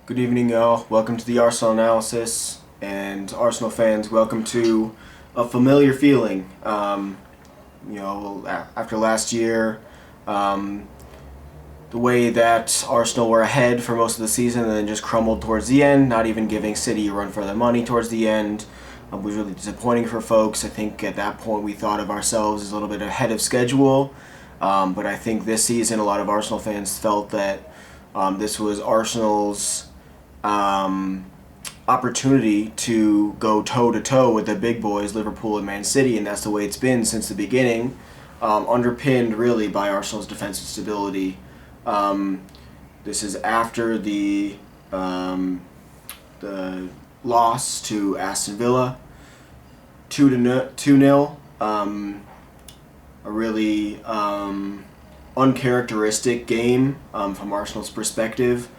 Good evening, y'all. Welcome to the Arsenal analysis, and Arsenal fans, welcome to a familiar feeling. After last year, the way that Arsenal were ahead for most of the season and then just crumbled towards the end, not even giving City a run for their money towards the end, was really disappointing for folks. I think at that point we thought of ourselves as a little bit ahead of schedule, but I think this season a lot of Arsenal fans felt that this was Arsenal's opportunity to go toe-to-toe with the big boys, Liverpool and Man City, and that's the way it's been since the beginning, underpinned really by Arsenal's defensive stability. This is after the loss to Aston Villa, 2-0. A really uncharacteristic game from Arsenal's perspective.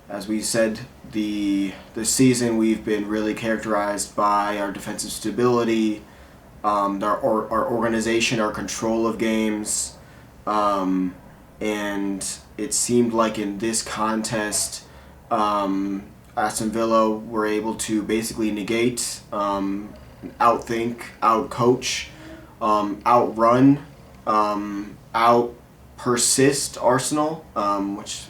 As we said, the season we've been really characterized by our defensive stability, our organization, our control of games, and it seemed like in this contest, Aston Villa were able to basically negate, outthink, outcoach, outrun, out-persist Arsenal, which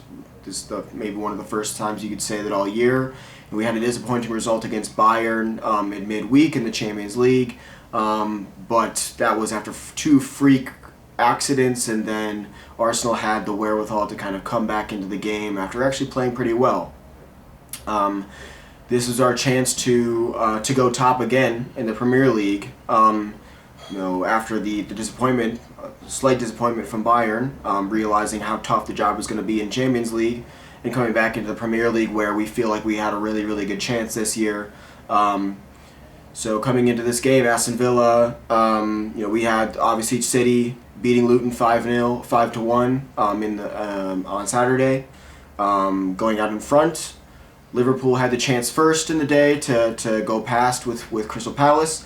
is maybe one of the first times you could say that all year. And we had a disappointing result against Bayern in midweek in the Champions League, but that was after two freak accidents, and then Arsenal had the wherewithal to kind of come back into the game after actually playing pretty well. This is our chance to go top again in the Premier League. After the disappointment, slight disappointment from Bayern, realizing how tough the job was going to be in Champions League, and coming back into the Premier League where we feel like we had a really, really good chance this year. So coming into this game, Aston Villa, we had obviously City beating Luton 5-0, 5-1 on Saturday, going out in front. Liverpool had the chance first in the day to go past with Crystal Palace.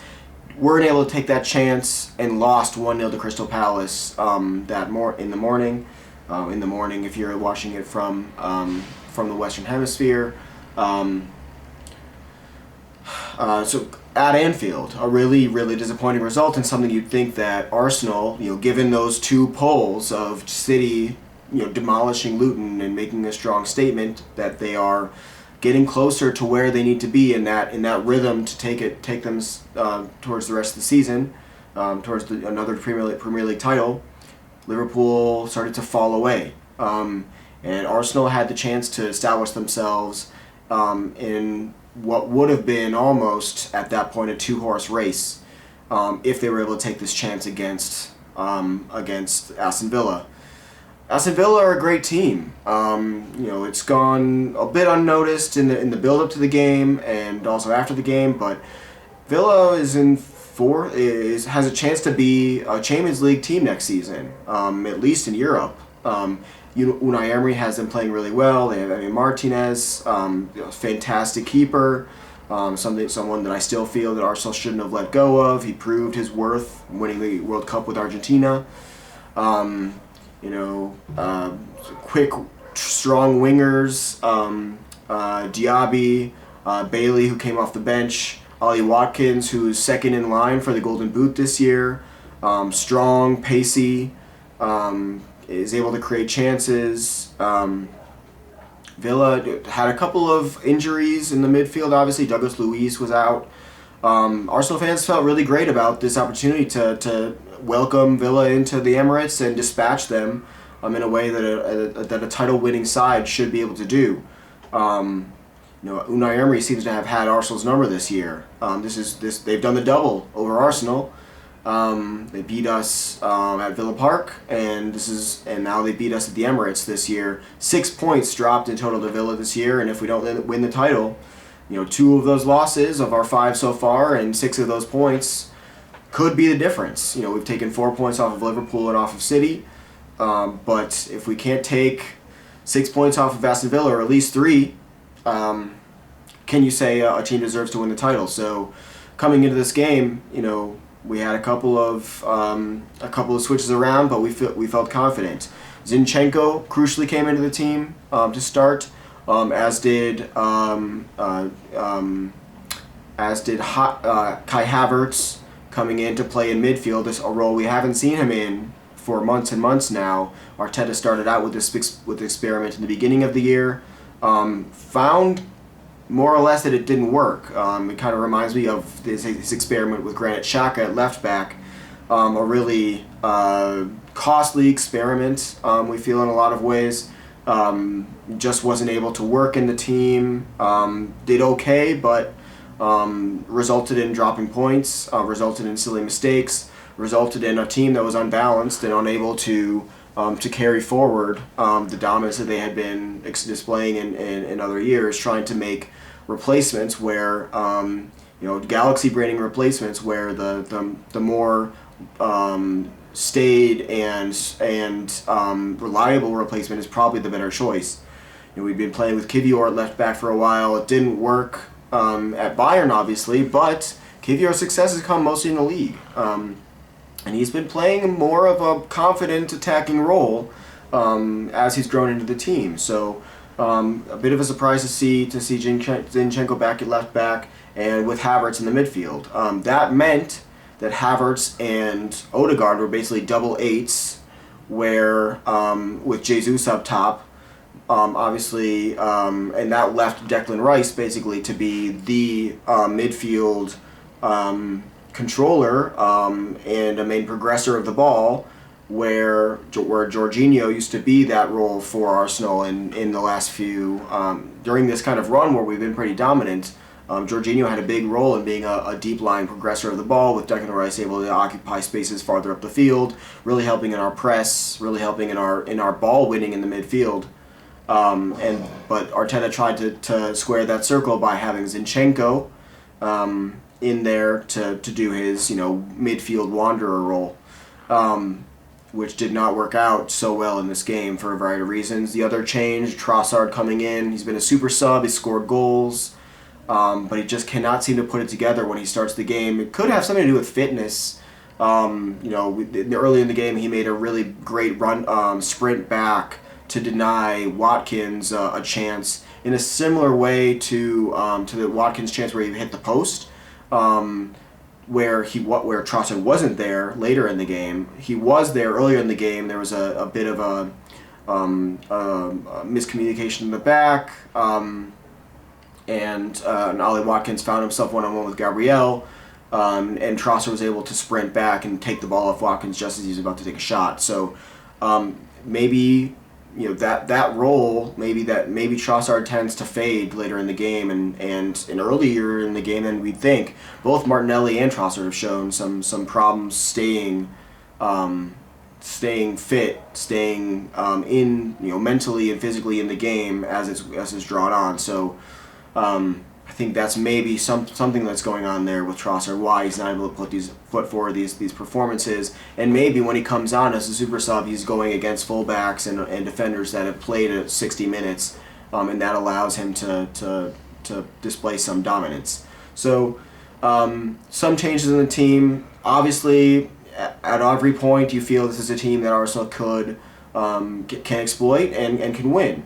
Weren't able to take that chance and lost 1-0 to Crystal Palace in the morning. In the morning, if you're watching it from the Western Hemisphere. So at Anfield, a really, really disappointing result, and something you'd think that Arsenal, given those two polls of City, demolishing Luton and making a strong statement that they are getting closer to where they need to be in that rhythm to take them towards the rest of the season, towards another Premier League title. Liverpool started to fall away, and Arsenal had the chance to establish themselves in what would have been almost at that point a two-horse race if they were able to take this chance against Aston Villa. Aston Villa are a great team. It's gone a bit unnoticed in the build-up to the game and also after the game, but Villa is has a chance to be a Champions League team next season, at least in Europe. Unai Emery has them playing really well. They have Martinez, fantastic keeper, someone that I still feel that Arsenal shouldn't have let go of. He proved his worth winning the World Cup with Argentina. Quick, strong wingers, Diaby, Bailey, who came off the bench, Ollie Watkins, who's second in line for the Golden Boot this year, strong, pacey, is able to create chances. Villa had a couple of injuries in the midfield, obviously. Douglas Luiz was out. Arsenal fans felt really great about this opportunity to welcome Villa into the Emirates and dispatch them in a way that a title-winning side should be able to do. Unai Emery seems to have had Arsenal's number this year. They've done the double over Arsenal. They beat us at Villa Park, and now they beat us at the Emirates this year. 6 points dropped in total to Villa this year, and if we don't win the title, 2 of those losses of our 5 so far, and 6 of those points could be the difference. We've taken 4 points off of Liverpool and off of City, but if we can't take 6 points off of Aston Villa, or at least 3, can you say a team deserves to win the title? So coming into this game, we had a couple of switches around, but we felt confident. Zinchenko crucially came into the team to start. as did Kai Havertz coming in to play in midfield. This a role we haven't seen him in for months and months now. Arteta started out with this experiment in the beginning of the year, found more or less that it didn't work. It kind of reminds me of his experiment with Granit Xhaka at left back, a really costly experiment, we feel, in a lot of ways. Just wasn't able to work in the team. Did okay, but resulted in dropping points, resulted in silly mistakes, resulted in a team that was unbalanced and unable to carry forward the dominance that they had been displaying in other years, trying to make replacements where galaxy braining replacements where the more staid and reliable replacement is probably the better choice. We've been playing with Kivior at left back for a while. It didn't work at Bayern, obviously, but Kivior's success has come mostly in the league. And he's been playing more of a confident attacking role as he's grown into the team. So a bit of a surprise to see Zinchenko back at left back and with Havertz in the midfield. That meant that Havertz and Odegaard were basically double eights, where with Jesus up top, obviously, and that left Declan Rice basically to be the midfield controller and a main progressor of the ball, where Jorginho used to be that role for Arsenal in the last few during this kind of run where we've been pretty dominant. Jorginho had a big role in being a deep line progressor of the ball, with Declan Rice able to occupy spaces farther up the field, really helping in our press, really helping in our ball winning in the midfield. But Arteta tried to square that circle by having Zinchenko in there to do his midfield wanderer role, which did not work out so well in this game for a variety of reasons. The other change, Trossard coming in, he's been a super sub, he's scored goals, but he just cannot seem to put it together when he starts the game. It could have something to do with fitness. Early in the game, he made a really great run, sprint back to deny Watkins a chance in a similar way to the Watkins chance where he hit the post, where Trossard wasn't there later in the game. He was there earlier in the game. There was a bit of a miscommunication in the back, and Ollie Watkins found himself one-on-one with Gabriel, and Trossard was able to sprint back and take the ball off Watkins just as he was about to take a shot. So maybe that role, maybe Trossard tends to fade later in the game, and earlier in the game than we'd think. Both Martinelli and Trossard have shown some problems staying fit, staying in mentally and physically in the game as it's drawn on. So I think that's maybe something that's going on there with Trossard, why he's not able to put forward these performances, and maybe when he comes on as a super sub, he's going against fullbacks and defenders that have played at 60 minutes, and that allows him to display some dominance. So some changes in the team. Obviously, at every point, you feel this is a team that Arsenal can exploit and can win.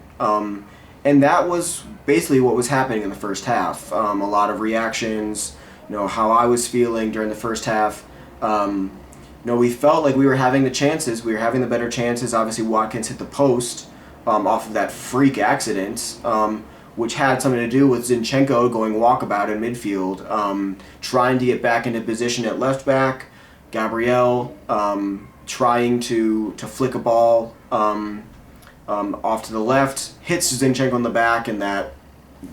And that was basically what was happening in the first half. A lot of reactions, how I was feeling during the first half. We felt like we were having the chances. We were having the better chances. Obviously, Watkins hit the post off of that freak accident, which had something to do with Zinchenko going walkabout in midfield, trying to get back into position at left back. Gabriel trying to flick a ball off to the left, hits Zinchenko in the back, and that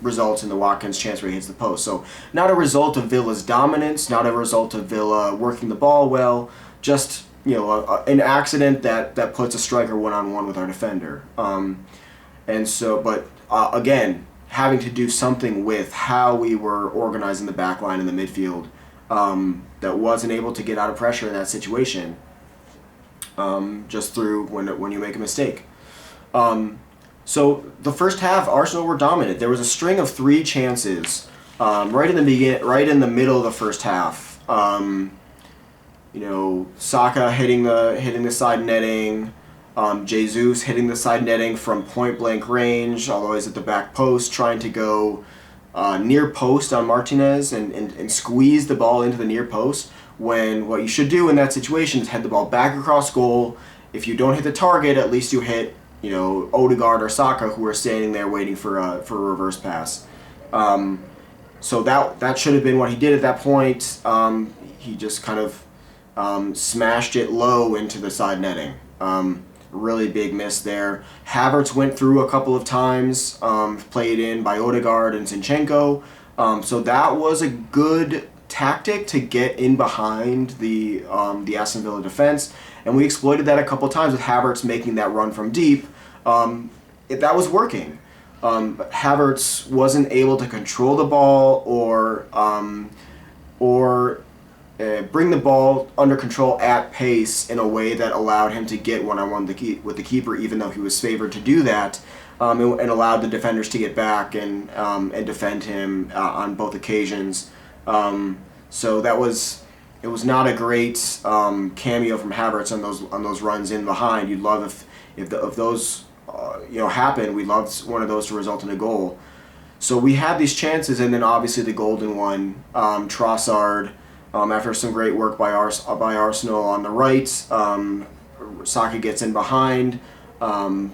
results in the Watkins chance where he hits the post. So not a result of Villa's dominance, not a result of Villa working the ball well, just an accident that puts a striker one-on-one with our defender. Again, having to do something with how we were organizing the back line in the midfield that wasn't able to get out of pressure in that situation just through when you make a mistake. So the first half, Arsenal were dominant. There was a string of 3 chances right in the middle of the first half. Saka hitting the side netting, Jesus hitting the side netting from point blank range, although he's at the back post, trying to go near post on Martinez and squeeze the ball into the near post, when what you should do in that situation is head the ball back across goal. If you don't hit the target, at least you hit, Odegaard or Saka, who are standing there waiting for a reverse pass. So that should have been what he did at that point. He just kind of smashed it low into the side netting. Really big miss there. Havertz went through a couple of times, played in by Odegaard and Zinchenko. So that was a good tactic to get in behind the Aston Villa defense, and we exploited that a couple times with Havertz making that run from deep. That was working. But Havertz wasn't able to control the ball or bring the ball under control at pace in a way that allowed him to get one-on-one with the keeper, even though he was favored to do that, and allowed the defenders to get back and defend him on both occasions. So it was not a great cameo from Havertz on those runs in behind. You'd love if those happen. We'd love one of those to result in a goal. So we had these chances, and then obviously the golden one, Trossard. After some great work by Arsenal on the right, Saka gets in behind,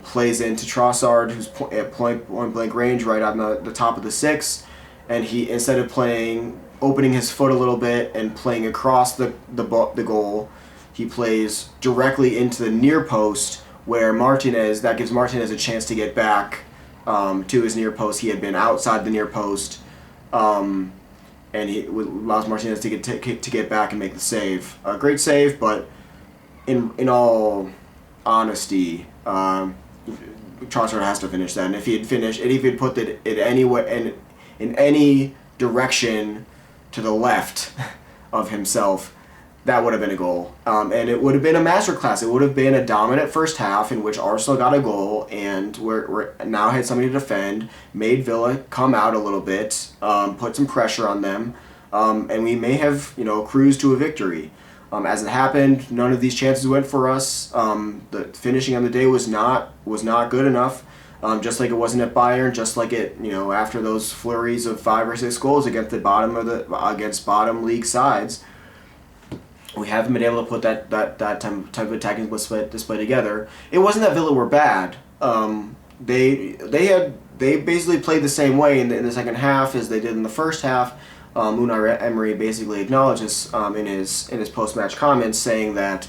plays into Trossard, who's at point blank range right on the top of the six, and he, instead of opening his foot a little bit and playing across the goal, he plays directly into the near post, where that gives Martinez a chance to get back to his near post. He had been outside the near post. And he allows Martinez to get back and make the save. A great save, but in all honesty, Trossard has to finish that. And if he had put it in any direction to the left of himself, that would have been a goal. And it would have been a masterclass. It would have been a dominant first half in which Arsenal got a goal and we're now had somebody to defend, made Villa come out a little bit, put some pressure on them, and we may have cruised to a victory. As it happened, none of these chances went for us. The finishing on the day was not good enough. Just like it wasn't at Bayern, just like it after those flurries of 5 or 6 goals against bottom league sides. We haven't been able to put that type of attacking display together. It wasn't that Villa were bad. They basically played the same way in the second half as they did in the first half. Unai Emery basically acknowledges in his post-match comments, saying that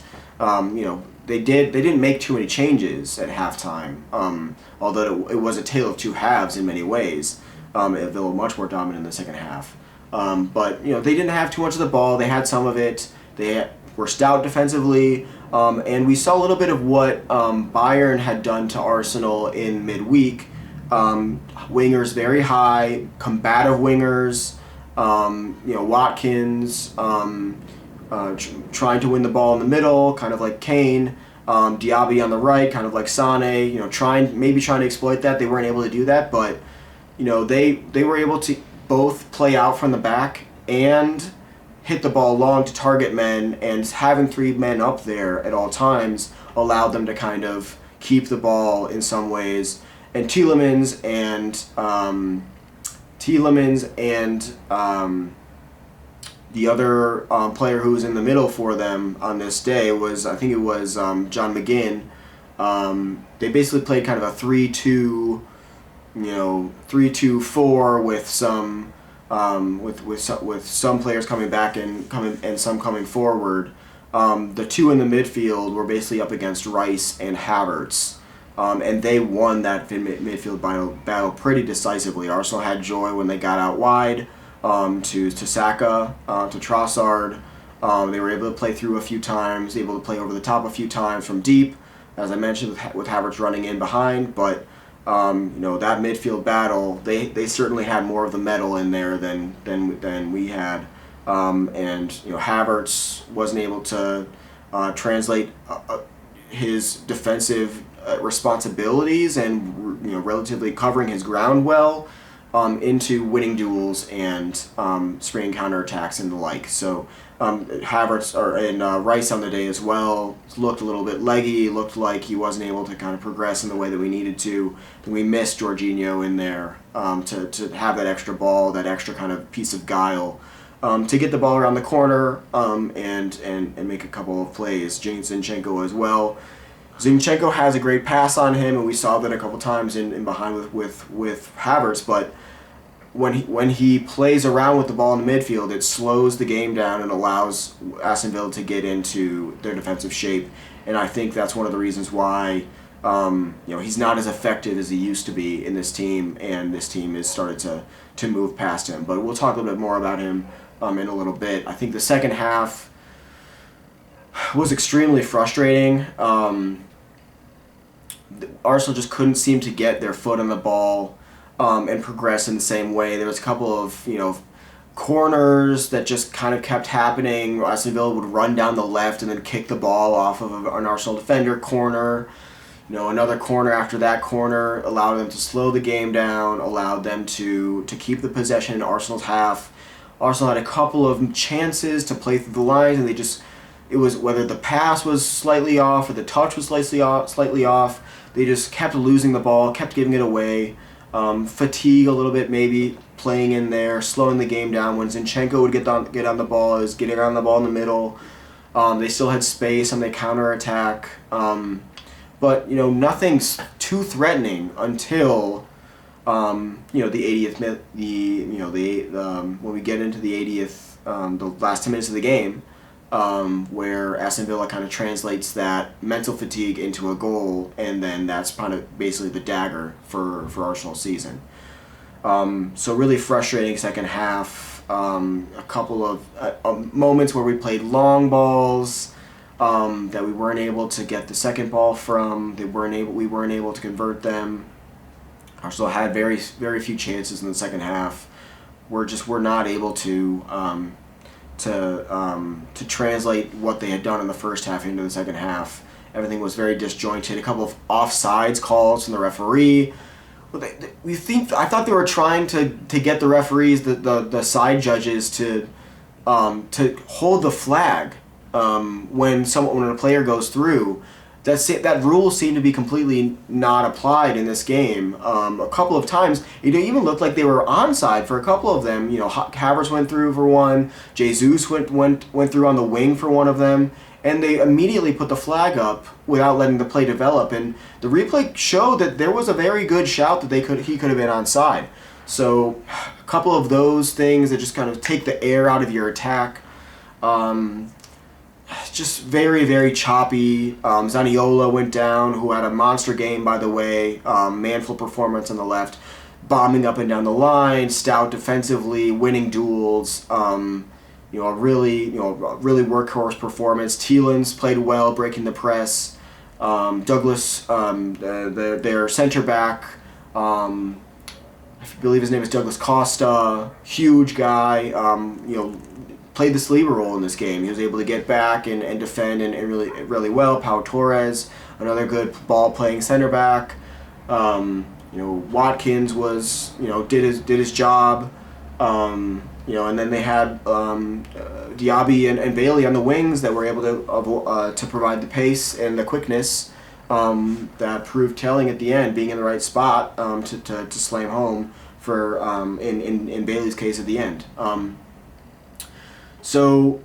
they didn't make too many changes at halftime. Although it was a tale of two halves in many ways. Villa much more dominant in the second half. But they didn't have too much of the ball. They had some of it. They were stout defensively, and we saw a little bit of what Bayern had done to Arsenal in midweek. Wingers very high, combative wingers. Watkins trying to win the ball in the middle, kind of like Kane. Diaby on the right, kind of like Sane. Trying to exploit that. They weren't able to do that, but they were able to both play out from the back and hit the ball long to target men, and having 3 men up there at all times allowed them to kind of keep the ball in some ways. And Tielemans and the other player who was in the middle for them on this day was, I think it was John McGinn. They basically played kind of a 3-2, 3-2-4 with some. With some players coming back and some coming forward. The 2 in the midfield were basically up against Rice and Havertz, and they won that midfield battle pretty decisively. Arsenal had joy when they got out wide to Saka, to Trossard. They were able to play through a few times, able to play over the top a few times from deep, as I mentioned, with Havertz running in behind, but that midfield battle, they certainly had more of the metal in there than we had, and Havertz wasn't able to translate his defensive responsibilities and relatively covering his ground well into winning duels and springing counterattacks and the like. So Havertz and Rice on the day as well looked a little bit leggy. Looked like he wasn't able to kind of progress in the way that we needed to. And we missed Jorginho in there to have that extra ball, that extra kind of piece of guile to get the ball around the corner and make a couple of plays. Zinchenko as well. Zinchenko has a great pass on him, and we saw that a couple times in behind with Havertz, but when he plays around with the ball in the midfield, it slows the game down and allows Aston Villa to get into their defensive shape. And I think that's one of the reasons why he's not as effective as he used to be in this team, and this team has started to move past him. But we'll talk a little bit more about him in a little bit. I think the second half was extremely frustrating. Arsenal just couldn't seem to get their foot on the ball and progress in the same way. There was a couple of corners that just kind of kept happening. Aston Villa would run down the left and then kick the ball off of an Arsenal defender corner. Another corner after that corner allowed them to slow the game down, allowed them to keep the possession in Arsenal's half. Arsenal had a couple of chances to play through the lines, and it was whether the pass was slightly off or the touch was slightly off. They just kept losing the ball, kept giving it away. Fatigue a little bit maybe playing in there, slowing the game down. When Zinchenko would get on the ball, is getting on the ball in the middle. They still had space on the counterattack. But nothing's too threatening until the 80th minute. When we get into the 80th, the last 10 minutes of the game. Where Aston Villa kind of translates that mental fatigue into a goal, and then that's kind of basically the dagger for Arsenal's season. So really frustrating second half. A couple of moments where we played long balls that we weren't able to get the second ball from. We weren't able to convert them. Arsenal had very very few chances in the second half. We're not able to translate what they had done in the first half into the second half. Everything was very disjointed. A couple of offsides calls from the referee. I thought they were trying to get the referees, the side judges, to hold the flag when a player goes through. That rule seemed to be completely not applied in this game. A couple of times, it even looked like they were onside for a couple of them. Havertz went through for one. Jesus went through on the wing for one of them, and they immediately put the flag up without letting the play develop. And the replay showed that there was a very good shout that he could have been onside. So, a couple of those things that just kind of take the air out of your attack. Just very, very choppy. Zaniolo went down, who had a monster game, by the way. Manful performance on the left, bombing up and down the line, stout defensively, winning duels. A really workhorse performance. Tielemans played well, breaking the press. Douglas, their center back, I believe his name is Douglas Costa, huge guy. Played the sleeper role in this game. He was able to get back and defend and really well. Pau Torres, another good ball playing center back. Watkins was did his job. And then they had Diaby and Bailey on the wings that were able to provide the pace and the quickness that proved telling at the end, being in the right spot to slam home for in Bailey's case at the end. So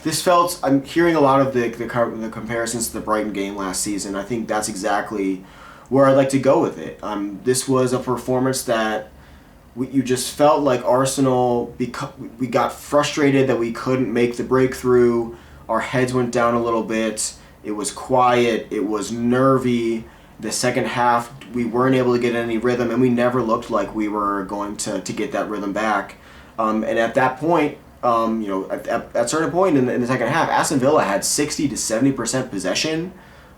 this felt, I'm hearing a lot of the comparisons to the Brighton game last season. I think that's exactly where I'd like to go with it. This was a performance that you just felt like Arsenal, we got frustrated that we couldn't make the breakthrough. Our heads went down a little bit. It was quiet. It was nervy. The second half, we weren't able to get any rhythm, and we never looked like we were going to get that rhythm back. And at that point, at a certain point in the second half, Aston Villa had 60 to 70% possession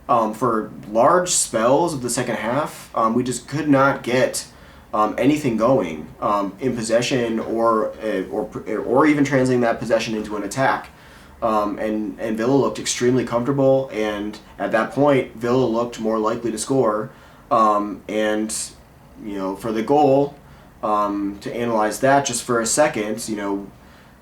for large spells of the second half. We just could not get anything going in possession or even translating that possession into an attack. And Villa looked extremely comfortable, and at that point, Villa looked more likely to score. For the goal, to analyze that just for a second,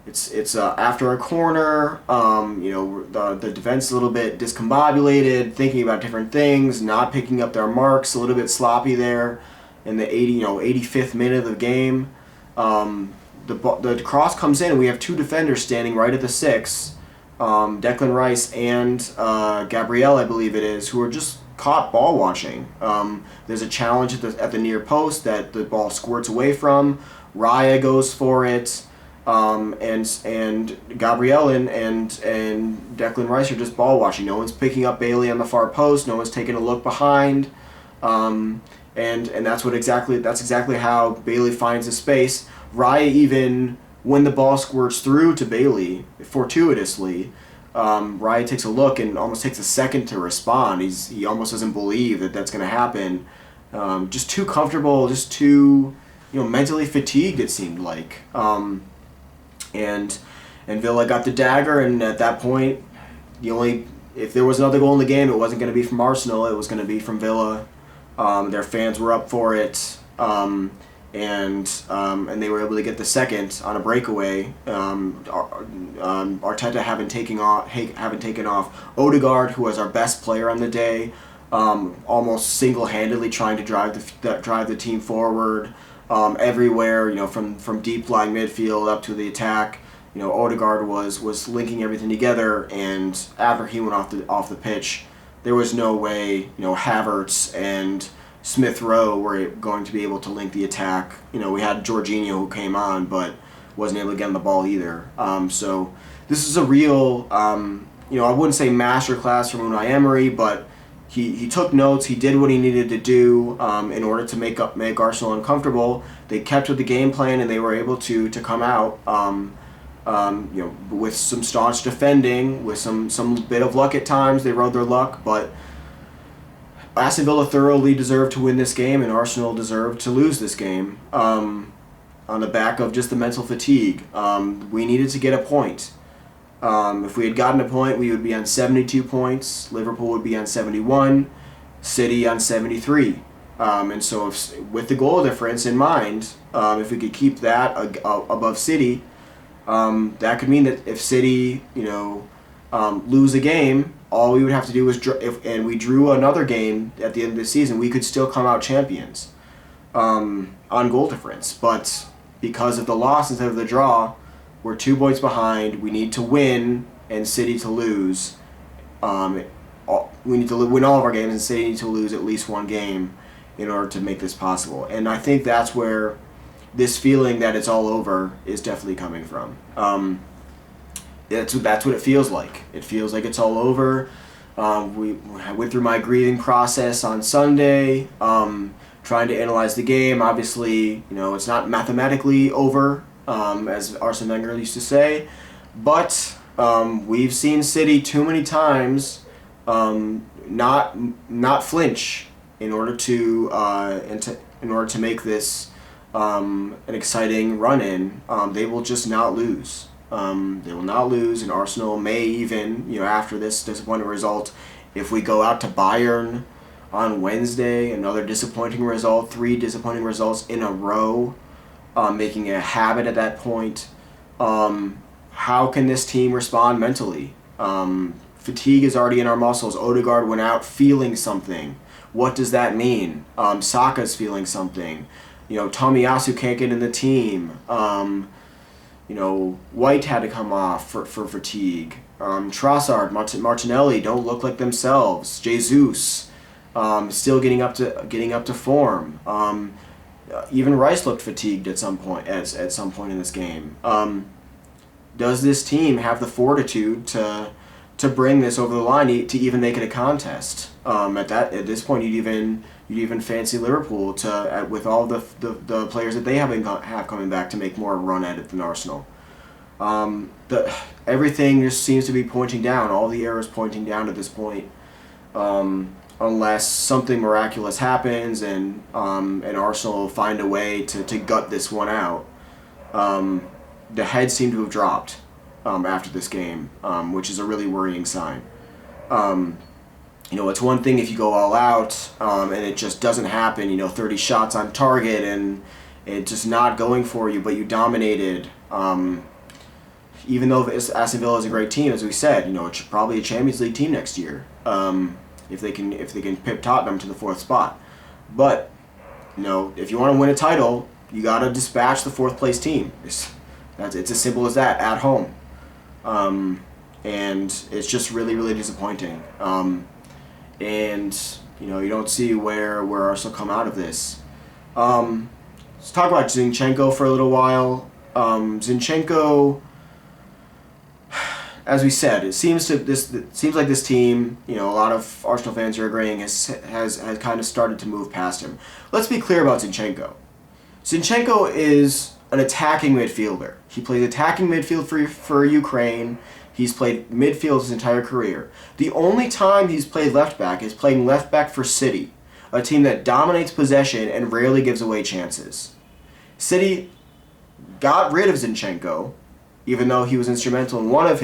it's after a corner. The defense is a little bit discombobulated, thinking about different things, not picking up their marks, a little bit sloppy there in the 85th minute of the game. The cross comes in, and we have two defenders standing right at the 6, Declan Rice and Gabriel, I believe it is, who are just caught ball watching. There's a challenge at the near post that the ball squirts away from. Raya goes for it, and Gabriel and Declan Rice are just ball watching. No one's picking up Bailey on the far post. No one's taking a look behind, and that's exactly how Bailey finds his space. Raya, even when the ball squirts through to Bailey fortuitously, Raya takes a look and almost takes a second to respond. He almost doesn't believe that that's going to happen. Just too comfortable, just too mentally fatigued, it seemed like. And Villa got the dagger, and at that point, if there was another goal in the game, it wasn't going to be from Arsenal. It was going to be from Villa. Their fans were up for it. And they were able to get the second on a breakaway. Arteta haven't taken off Odegaard, who was our best player on the day, almost single-handedly trying to drive the team forward everywhere. From deep lying midfield up to the attack. Odegaard was linking everything together, and after he went off the pitch, there was no way Havertz and Smith Rowe were going to be able to link the attack. We had Jorginho who came on, but wasn't able to get on the ball either. So this is a real, I wouldn't say masterclass from Unai Emery, but he took notes. He did what he needed to do in order to make Arsenal uncomfortable. They kept with the game plan, and they were able to come out, with some staunch defending, with some bit of luck at times. They rode their luck, but Aston Villa thoroughly deserved to win this game, and Arsenal deserved to lose this game on the back of just the mental fatigue. We needed to get a point. If we had gotten a point, we would be on 72 points. Liverpool would be on 71. City on 73. And so with the goal difference in mind, if we could keep that above City, that could mean that if City, lose a game, all we would have to do is, and we drew another game at the end of the season, we could still come out champions on goal difference. But because of the loss instead of the draw, we're 2 points behind. We need to win and City to lose. We need to win all of our games, and City need to lose at least one game in order to make this possible. And I think that's where this feeling that it's all over is definitely coming from. That's what it feels like. It feels like it's all over. I went through my grieving process on Sunday, trying to analyze the game. Obviously, it's not mathematically over, as Arsene Wenger used to say, but we've seen City too many times not flinch in order to make this an exciting run-in. They will just not lose. They will not lose, and Arsenal may even, after this disappointing result, if we go out to Bayern on Wednesday, another disappointing result, 3 disappointing results in a row, making it a habit at that point. How can this team respond mentally? Fatigue is already in our muscles. Odegaard went out feeling something. What does that mean? Saka's feeling something. Tomiyasu can't get in the team. White had to come off for fatigue. Trossard, Martinelli don't look like themselves. Jesus, still getting up to form. Even Rice looked fatigued at some point. At some point in this game, does this team have the fortitude to bring this over the line to even make it a contest? At this point, you'd even fancy Liverpool with all the players that they have coming back to make more of a run at it than Arsenal. Everything just seems to be pointing down. All the arrows pointing down at this point, unless something miraculous happens and Arsenal find a way to gut this one out. The heads seem to have dropped after this game, which is a really worrying sign. It's one thing if you go all out and it just doesn't happen. 30 shots on target and it's just not going for you, but you dominated. Even though Aston Villa is a great team, as we said, it's probably a Champions League team next year. If they can pip Tottenham to the 4th spot, but if you want to win a title, you got to dispatch the 4th place team. It's as simple as that at home, and it's just really, really disappointing. And you don't see where Arsenal come out of this. Let's talk about Zinchenko for a little while. Zinchenko, as we said, it seems like this team, a lot of Arsenal fans are agreeing, has kind of started to move past him. Let's be clear about Zinchenko. Zinchenko is an attacking midfielder. He plays attacking midfield for Ukraine. He's played midfield his entire career. The only time he's played left back is playing left back for City, a team that dominates possession and rarely gives away chances. City got rid of Zinchenko, even though he was instrumental in one of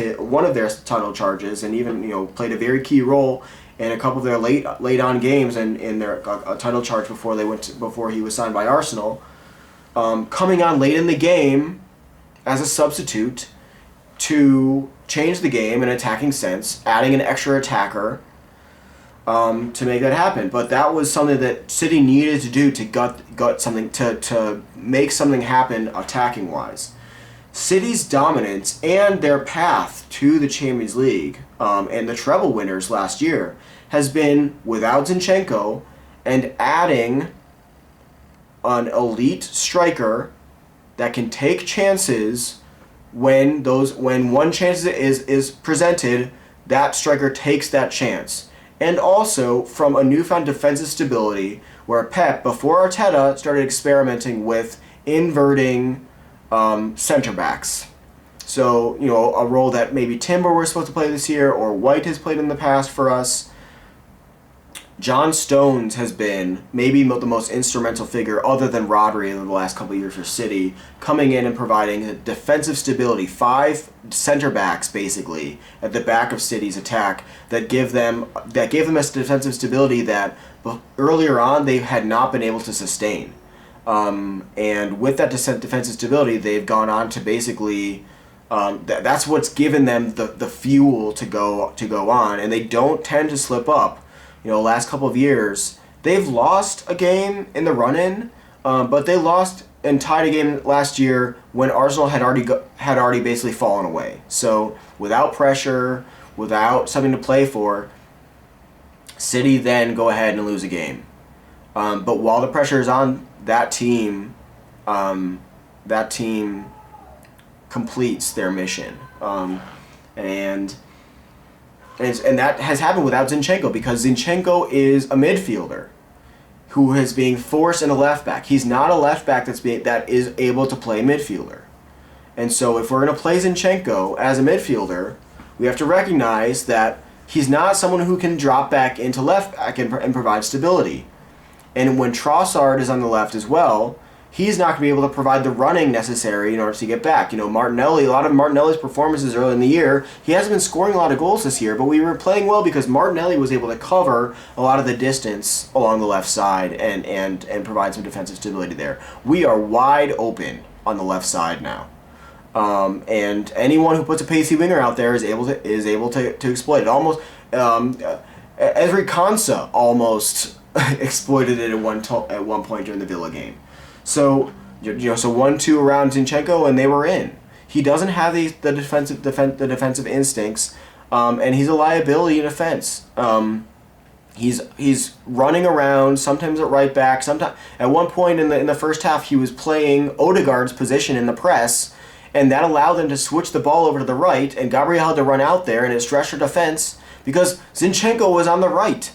their title charges, and even played a very key role in a couple of their late on games and in their title charge before he was signed by Arsenal. Coming on late in the game as a substitute to change the game in an attacking sense, adding an extra attacker to make that happen. But that was something that City needed to do to gut something to make something happen attacking wise. City's dominance and their path to the Champions League and the treble winners last year has been without Zinchenko and adding an elite striker that can take chances when one chance is presented, that striker takes that chance. And also from a newfound defensive stability where Pep, before Arteta, started experimenting with inverting center backs. So, a role that maybe Timber was supposed to play this year or White has played in the past for us. John Stones has been maybe the most instrumental figure other than Rodri in the last couple of years for City, coming in and providing defensive stability, 5 center backs basically at the back of City's attack that give them a defensive stability that earlier on they had not been able to sustain. And with that defensive stability, they've gone on to basically that's what's given them the fuel to go on, and they don't tend to slip up. Last couple of years, they've lost a game in the run-in, but they lost and tied a game last year when Arsenal had already basically fallen away. So without pressure, without something to play for, City then go ahead and lose a game. But while the pressure is on, that team completes their mission, and that has happened without Zinchenko because Zinchenko is a midfielder who is being forced into left back. He's not a left back that is able to play midfielder, and so if we're going to play Zinchenko as a midfielder, we have to recognize that he's not someone who can drop back into left back and provide stability. And when Trossard is on the left as well, he's not going to be able to provide the running necessary in order to get back. Martinelli, a lot of Martinelli's performances early in the year, he hasn't been scoring a lot of goals this year, but we were playing well because Martinelli was able to cover a lot of the distance along the left side and provide some defensive stability there. We are wide open on the left side now. And anyone who puts a pacey winger out there is able to exploit it. Almost Ezri Konsa almost exploited it at one point during the Villa game. So 1-2 around Zinchenko and they were in. He doesn't have the defensive instincts, and he's a liability in defense. He's running around, sometimes at right back. Sometimes at one point in the first half, he was playing Odegaard's position in the press, and that allowed them to switch the ball over to the right, and Gabriel had to run out there, and it stretched their defense because Zinchenko was on the right.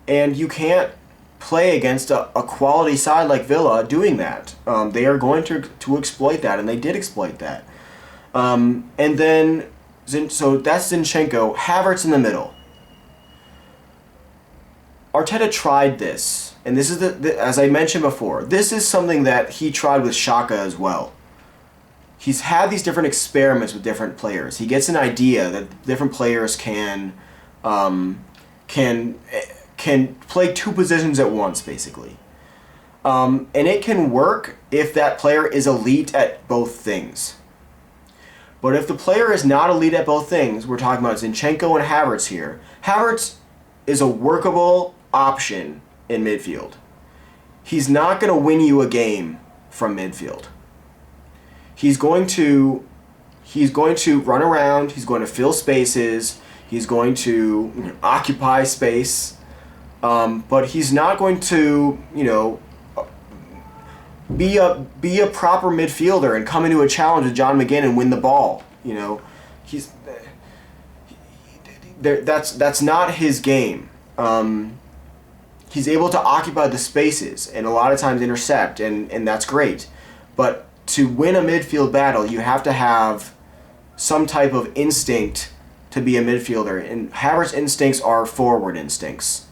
And you can't play against a quality side like Villa doing that. They are going to exploit that, and they did exploit that. And then, so that's Zinchenko. Havertz in the middle. Arteta tried this, and this is as I mentioned before, this is something that he tried with Xhaka as well. He's had these different experiments with different players. He gets an idea that different players can play 2 positions at once, basically. And it can work if that player is elite at both things. But if the player is not elite at both things, we're talking about Zinchenko and Havertz here. Havertz is a workable option in midfield. He's not going to win you a game from midfield. He's going to run around, he's going to fill spaces, he's going to occupy space, but he's not going to, be a proper midfielder and come into a challenge with John McGinn and win the ball. That's not his game. He's able to occupy the spaces and a lot of times intercept, and that's great. But to win a midfield battle, you have to have some type of instinct to be a midfielder, and Havertz's instincts are forward instincts.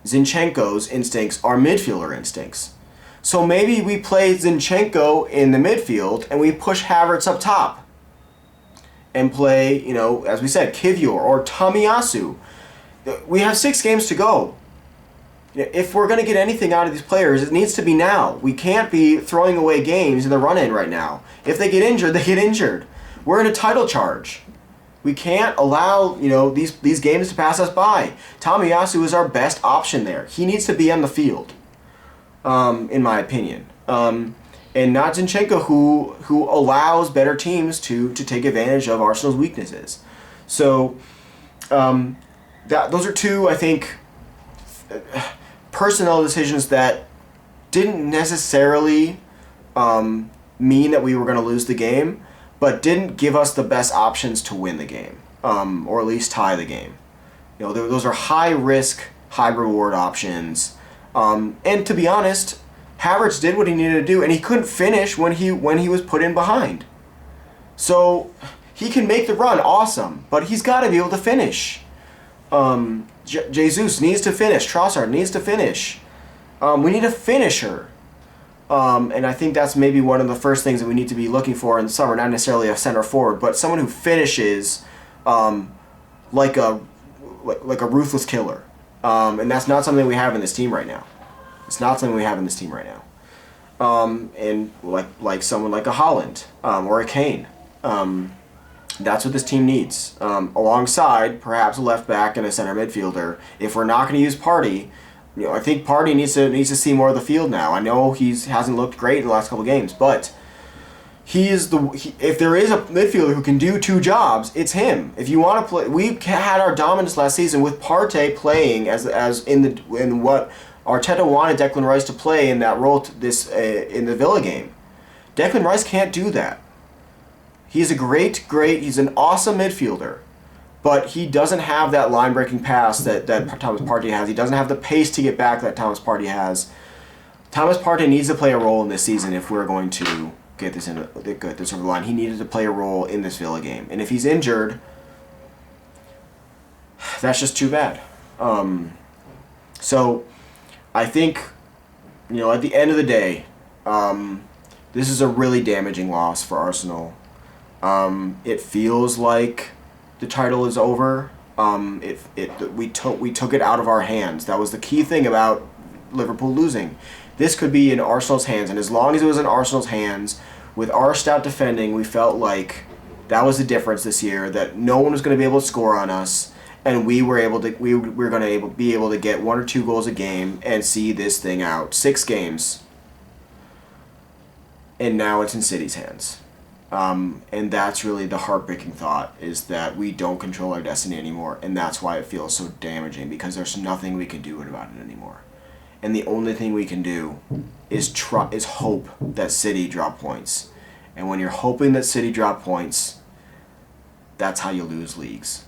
Zinchenko's instincts are midfielder instincts. So maybe we play Zinchenko in the midfield and we push Havertz up top and play, as we said, Kivior or Tomiyasu. We have 6 games to go. If we're going to get anything out of these players, it needs to be now. We can't be throwing away games in the run-in right now. If they get injured, they get injured. We're in a title charge. We can't allow, these games to pass us by. Tomiyasu is our best option there. He needs to be on the field, in my opinion. And not Zinchenko, who allows better teams to take advantage of Arsenal's weaknesses. So those are two, I think, personnel decisions that didn't necessarily mean that we were going to lose the game, but didn't give us the best options to win the game, or at least tie the game. Those are high-risk, high-reward options. And to be honest, Havertz did what he needed to do, and he couldn't finish when he was put in behind. So he can make the run, awesome, but he's got to be able to finish. Jesus needs to finish. Trossard needs to finish. We need a finisher. And I think that's maybe one of the first things that we need to be looking for in the summer, not necessarily a center forward, but someone who finishes like a ruthless killer. And that's not something we have in this team right now. It's not something we have in this team right now. And like someone like a Haaland or a Kane. That's what this team needs. Alongside perhaps a left back and a center midfielder. If we're not going to use Partey, I think Partey needs to see more of the field now. I know he hasn't looked great in the last couple games, but if there is a midfielder who can do 2 jobs, it's him. If you want to play, we had our dominance last season with Partey playing as in what Arteta wanted Declan Rice to play in that role in the Villa game. Declan Rice can't do that. He's he's an awesome midfielder, but he doesn't have that line-breaking pass that Thomas Partey has. He doesn't have the pace to get back that Thomas Partey has. Thomas Partey needs to play a role in this season if we're going to get this over the line. He needed to play a role in this Villa game, and if he's injured, that's just too bad. So I think, at the end of the day, this is a really damaging loss for Arsenal. It feels like the title is over. We took it out of our hands. That was the key thing about Liverpool losing. This could be in Arsenal's hands, and as long as it was in Arsenal's hands, with our stout defending, we felt like that was the difference this year. That no one was going to be able to score on us, and we were going to be able to get 1 or 2 goals a game and see this thing out. 6 games, and now it's in City's hands. And that's really the heartbreaking thought, is that we don't control our destiny anymore, and that's why it feels so damaging, because there's nothing we can do about it anymore. And the only thing we can do is hope that City drop points. And when you're hoping that City drop points, that's how you lose leagues.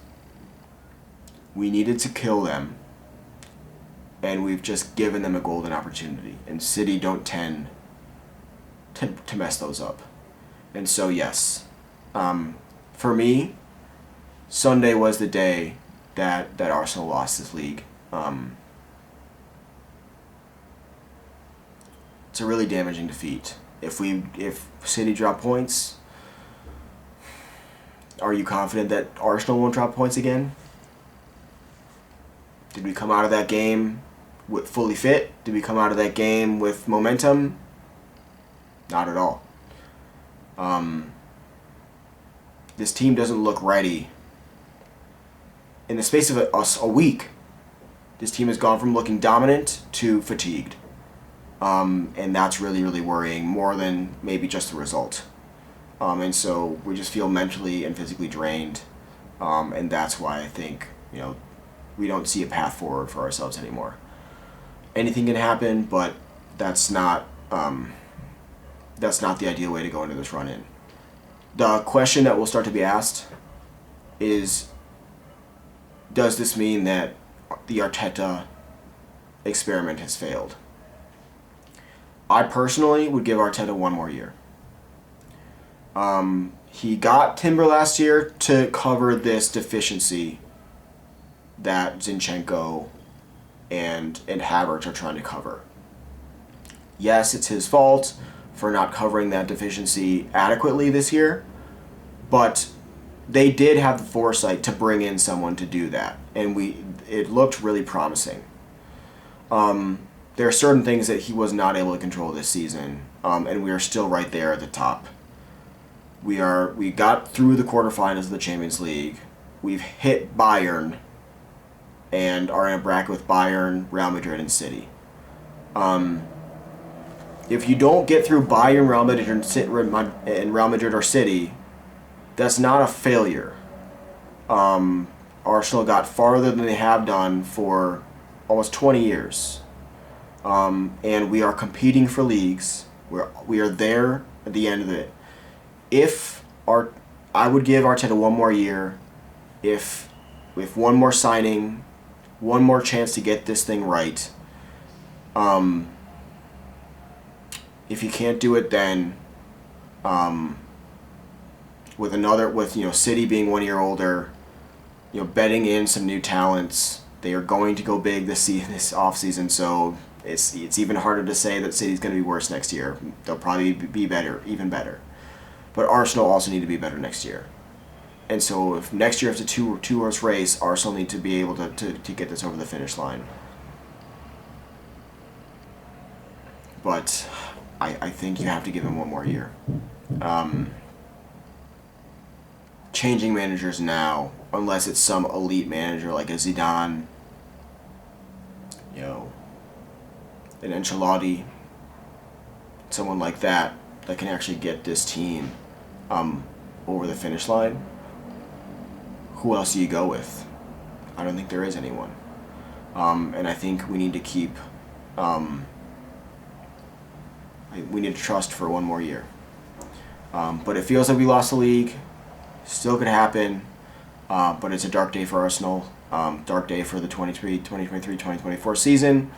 We needed to kill them, and we've just given them a golden opportunity. And City don't tend to mess those up. And so, yes, for me, Sunday was the day that Arsenal lost this league. It's a really damaging defeat. If City drop points, are you confident that Arsenal won't drop points again? Did we come out of that game fully fit? Did we come out of that game with momentum? Not at all. This team doesn't look ready. In the space of a week, this team has gone from looking dominant to fatigued. And that's really, really worrying, more than maybe just the result. And so we just feel mentally and physically drained. And that's why I think, we don't see a path forward for ourselves anymore. Anything can happen, but that's not the ideal way to go into this run-in. The question that will start to be asked is, does this mean that the Arteta experiment has failed? I personally would give Arteta one more year. He got Timber last year to cover this deficiency that Zinchenko and Havertz are trying to cover. Yes, it's his fault for not covering that deficiency adequately this year, but they did have the foresight to bring in someone to do that, and it looked really promising. There are certain things that he was not able to control this season, and we are still right there at the top. We got through the quarterfinals of the Champions League. We've hit Bayern, and are in a bracket with Bayern, Real Madrid, and City. If you don't get through Bayern, Real Madrid or City, that's not a failure. Arsenal got farther than they have done for almost 20 years. And we are competing for leagues. We are there at the end of it. I would give Arteta one more year, if one more signing, one more chance to get this thing right. If you can't do it then, with City being 1 year older, betting in some new talents, they are going to go big this off season. So it's even harder to say that City's going to be worse next year. They'll probably be better, even better. But Arsenal also need to be better next year. And so if next year is a two-horse race, Arsenal need to be able to get this over the finish line. But I think you have to give him one more year. Changing managers now, unless it's some elite manager like a Zidane, an Ancelotti, someone like that can actually get this team over the finish line. Who else do you go with? I don't think there is anyone. And I think we need to keep... we need to trust for one more year. But it feels like we lost the league. Still could happen. But it's a dark day for Arsenal. Dark day for the 2023-2024 season.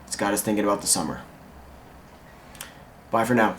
It's got us thinking about the summer. Bye for now.